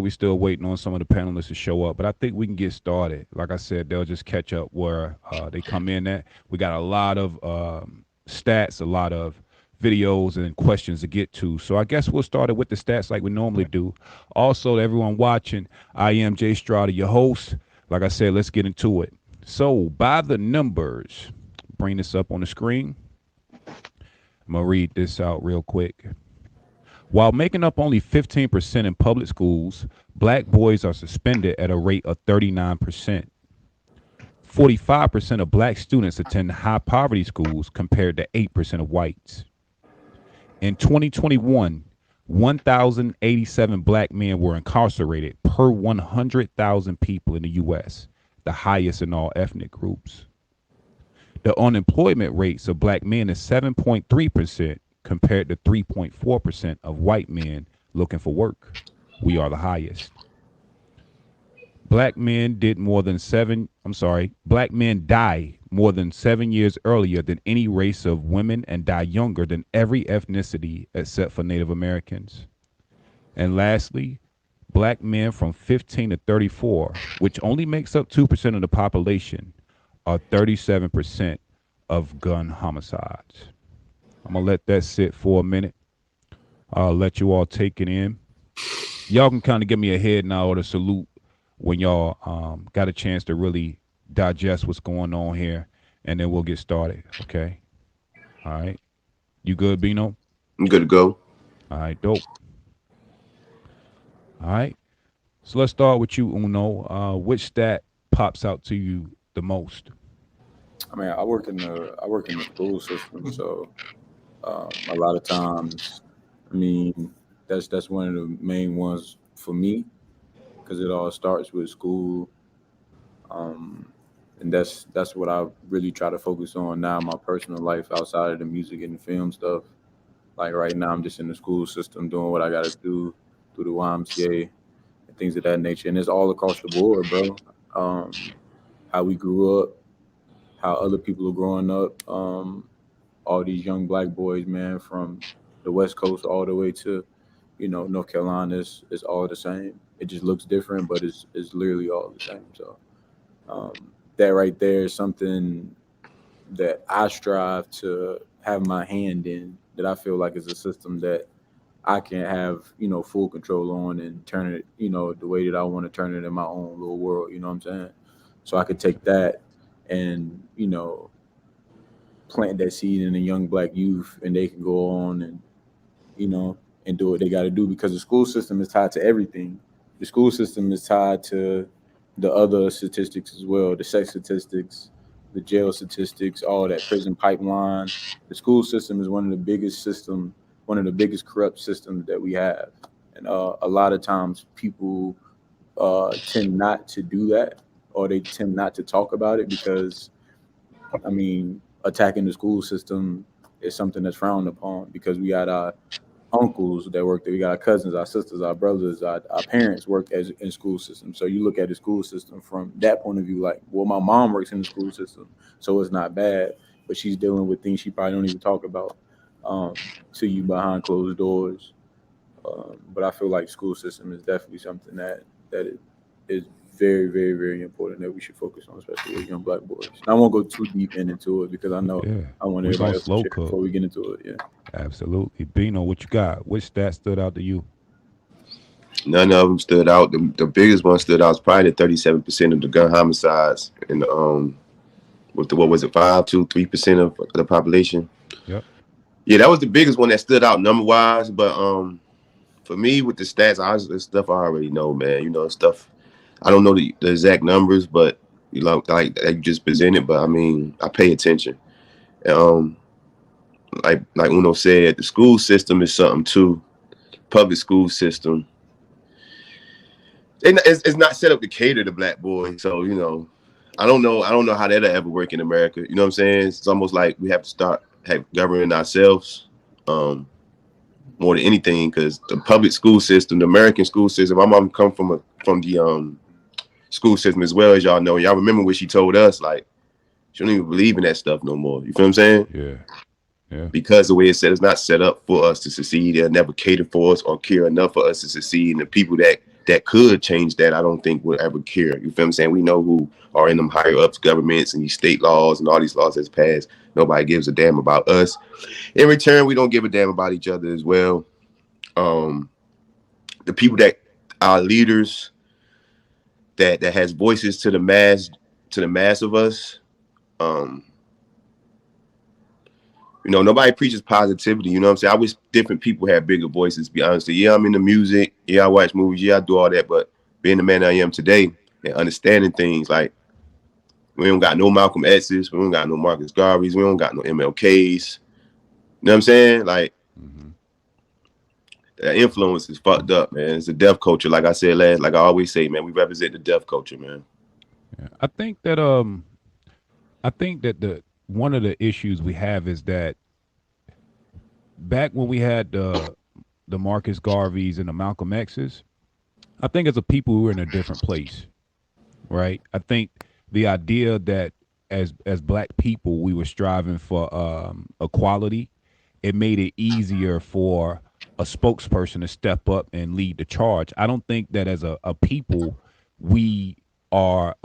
we're still waiting on some of the panelists to show up, but I think we can get started. Like I said, they'll just catch up where they come in at. We got a lot of stats, a lot of videos and questions to get to. So I guess we'll start it with the stats like we normally do. Also, to everyone watching, I am Jay Strada, your host. Like I said, let's get into it. So, by the numbers, bring this up on the screen. I'm going to read this out real quick. While making up only 15% in public schools, black boys are suspended at a rate of 39%. 45% of black students attend high poverty schools compared to 8% of whites. In 2021, 1,087 black men were incarcerated per 100,000 people in the U.S., the highest in all ethnic groups. The unemployment rates of black men is 7.3% compared to 3.4% of white men looking for work. We are the highest. Black men die more than 7 years earlier than any race of women and die younger than every ethnicity except for Native Americans. And lastly, black men from 15 to 34, which only makes up 2% of the population, are 37% of gun homicides. I'm going to let that sit for a minute. I'll let you all take it in. Y'all can kind of give me a head nod or a salute when y'all got a chance to really digest what's going on here, and then we'll get started. Okay. All right. You good, Bino? I'm good to go. All right, dope. All right. So let's start with you, Uno. Which stat pops out to you the most? I mean, I work in the school system, so a lot of times, I mean, that's one of the main ones for me because it all starts with school, um, and that's what I really try to focus on now. My personal life outside of the music and the film stuff. Like right now, I'm just in the school system doing what I got to do through the YMCA and things of that nature, and it's all across the board, bro. How we grew up, how other people are growing up. All these young black boys, man, from the West Coast all the way to, North Carolina is all the same. It just looks different, but it's literally all the same. So that right there is something that I strive to have my hand in. That I feel like is a system that I can have, full control on and turn it, the way that I want to turn it in my own little world. You know what I'm saying? So I could take that and plant that seed in a young black youth, and they can go on and you know and do what they got to do because the school system is tied to everything. The school system is tied to the other statistics as well, the sex statistics, the jail statistics, all that prison pipeline. The school system is one of the biggest corrupt systems that we have, and a lot of times people tend not to do that, or they tend not to talk about it because I mean, attacking the school system is something that's frowned upon because we got our uncles that work there, we got our cousins, our sisters, our brothers, our parents work as in school system. So you look at the school system from that point of view, like, well, my mom works in the school system, so it's not bad, but she's dealing with things she probably don't even talk about to you behind closed doors. But I feel like school system is definitely something that is very, very, very important that we should focus on, especially with young black boys. And I won't go too deep into it because I know Yeah. I want We're going everybody else to slow share cook. before we get into it. Yeah. Absolutely. Bino, what you got? Which stat stood out to you? None of them stood out. The biggest one stood out was probably the 37% of the gun homicides, and with the what was it 5 to 3% of the population. Yep. Yeah, that was the biggest one that stood out number wise. But for me with the stats, it's stuff I already know, man. Stuff I don't know the exact numbers, but like you just presented. But I mean, I pay attention. Um, like Uno said, the school system is something too. Public school system. It's not set up to cater to black boys. So, I don't know. I don't know how that'll ever work in America. You know what I'm saying? It's almost like we have to start governing ourselves more than anything, because the public school system, the American school system. My mom come from the school system as well, as y'all know. Y'all remember what she told us? Like, she don't even believe in that stuff no more. You feel what I'm saying? Yeah. Yeah. Because the way it's not set up for us to succeed. They'll never cater for us or care enough for us to succeed. And the people that that could change that, I don't think would ever care. You feel what I'm saying? We know who are in them higher ups governments and these state laws and all these laws that's passed. Nobody gives a damn about us. In return, we don't give a damn about each other as well. The people that are leaders that has voices to the mass of us. Um, nobody preaches positivity. You know what I'm saying? I wish different people had bigger voices, to be honest. Yeah, I'm into music. Yeah, I watch movies. Yeah, I do all that. But being the man I am today and understanding things like we don't got no Malcolm X's, we don't got no Marcus Garveys, we don't got no MLKs. You know what I'm saying? Like, that influence is fucked up, man. It's a deaf culture. Like I said like I always say, man, we represent the deaf culture, man. Yeah. I think that the one of the issues we have is that back when we had the Marcus Garveys and the Malcolm X's, I think as a people we were in a different place, right? I think the idea that as black people we were striving for equality, it made it easier for a spokesperson to step up and lead the charge. I don't think that as a people we are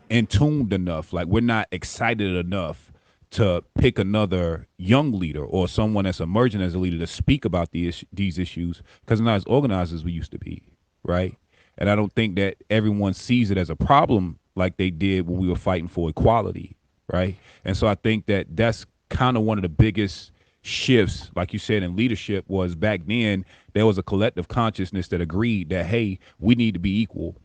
in tuned enough. Like we're not excited enough to pick another young leader or someone that's emerging as a leader to speak about these issues because not as organized as we used to be, right? And I don't think that everyone sees it as a problem like they did when we were fighting for equality, right? And so I think that that's kind of one of the biggest shifts, like you said, in leadership was back then there was a collective consciousness that agreed that, hey, we need to be equal.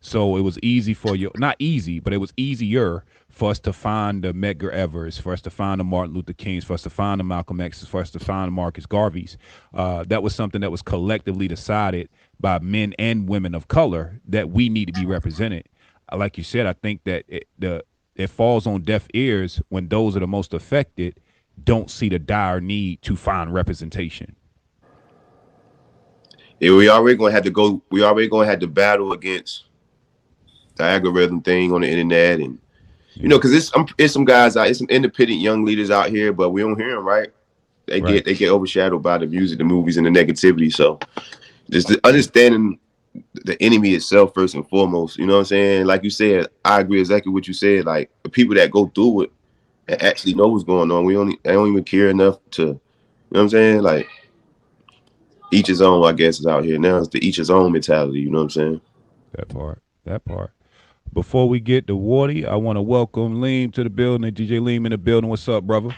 So it was easy for you, not easy, but it was easier for us to find the Medgar Evers, for us to find the Martin Luther Kings, for us to find the Malcolm X's, for us to find the Marcus Garveys. That was something that was collectively decided by men and women of color that we need to be represented. Like you said, I think that it falls on deaf ears when those that are the most affected don't see the dire need to find representation. Yeah, we already gonna have to go. We already gonna have to battle against the algorithm thing on the internet, and Yeah. because it's some guys out, it's some independent young leaders out here, but we don't hear them, right? Right. They get overshadowed by the music, the movies, and the negativity. So just understanding the enemy itself first and foremost. You know what I'm saying? Like you said, I agree exactly what you said. Like the people that go through it and actually know what's going on, they don't even care enough to. You know what I'm saying? Like each his own, I guess, is out here now. It's the each his own mentality. You know what I'm saying? That part. That part. Before we get to Wardy, I want to welcome Leem to the building. DJ Leem in the building. What's up, brother?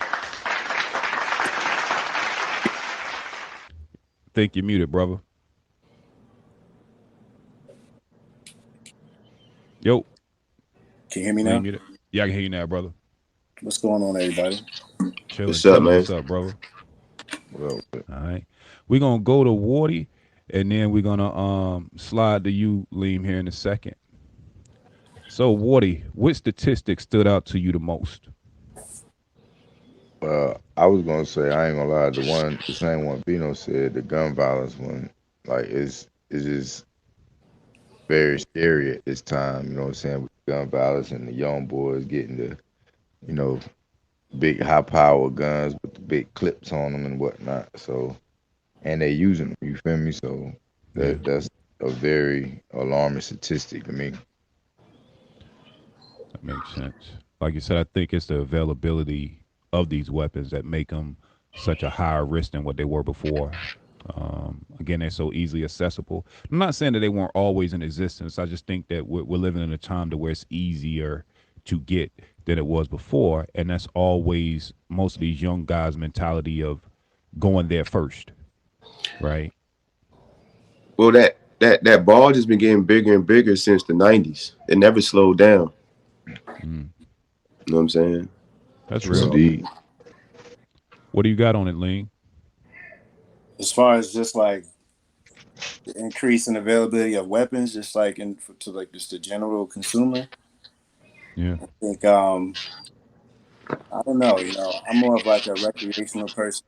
Think you're muted, brother. Yo, Can you hear me Leem now? muted. Yeah, I can hear you now, brother. What's going on, everybody? Chilling, What's up, chilling. man? What's up, brother? All right. We're gonna go to Wardy, and then we're gonna slide to you, Leem, here in a second. So, Wardy, what statistic stood out to you the most? I was gonna say I ain't gonna lie. The same one Bino said, the gun violence one, like is just very scary at this time. You know what I'm saying? With gun violence and the young boys getting the, you know, big high power guns with the big clips on them and whatnot. So, and they using them. You feel me? So Yeah, that's a very alarming statistic to me. that makes sense. Like you said, I think it's the availability of these weapons that make them such a higher risk than what they were before. Again, they're so easily accessible. I'm not saying that they weren't always in existence. I just think that we're living in a time to where it's easier to get than it was before, and that's always most of these young guys' mentality of going there first, right? Well, that ball just been getting bigger and bigger since the '90s. It never slowed down. Mm, You know what I'm saying? that's True real. indeed. What do you got on it, Lean? As far as just like the increase in availability of weapons, just like to like just the general consumer, Yeah. I think I don't know. I'm more of like a recreational person.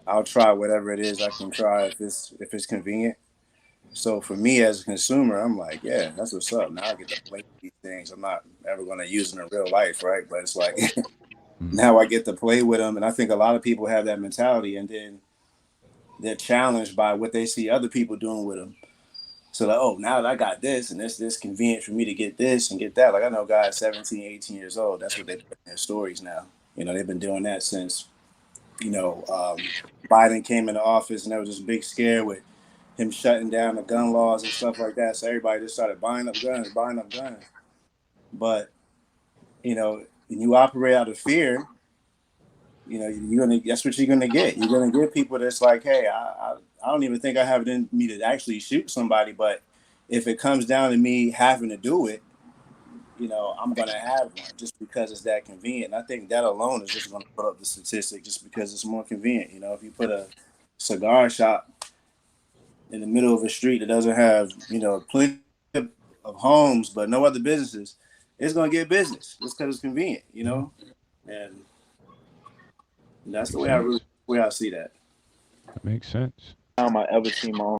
I'll try whatever it is I can try if it's convenient. So for me as a consumer, I'm like, yeah, that's what's up. Now I get to play with these things. I'm not ever going to use them in real life, right? But it's like Mm, now I get to play with them, and I think a lot of people have that mentality. And then they're challenged by what they see other people doing with them. So like, oh, now that I got this and this convenient for me to get this and get that. Like I know guys 17, 18 years old, that's what they put in their stories now. You know, they've been doing that since, you know, Biden came into office, and there was this big scare with him shutting down the gun laws and stuff like that. So everybody just started buying up guns. But, you know, when you operate out of fear, you know, that's what you're gonna get. You're gonna get people that's like, hey, I don't even think I have it in me to actually shoot somebody, but if it comes down to me having to do it, you know, I'm gonna have one just because it's that convenient. And I think that alone is just gonna put up the statistic just because it's more convenient. You know, if you put a cigar shop in the middle of a street that doesn't have, you know, plenty of homes but no other businesses, it's gonna get business just because it's convenient, you know? And that's the Makes way I sense. see that. That makes sense. Time I ever seen my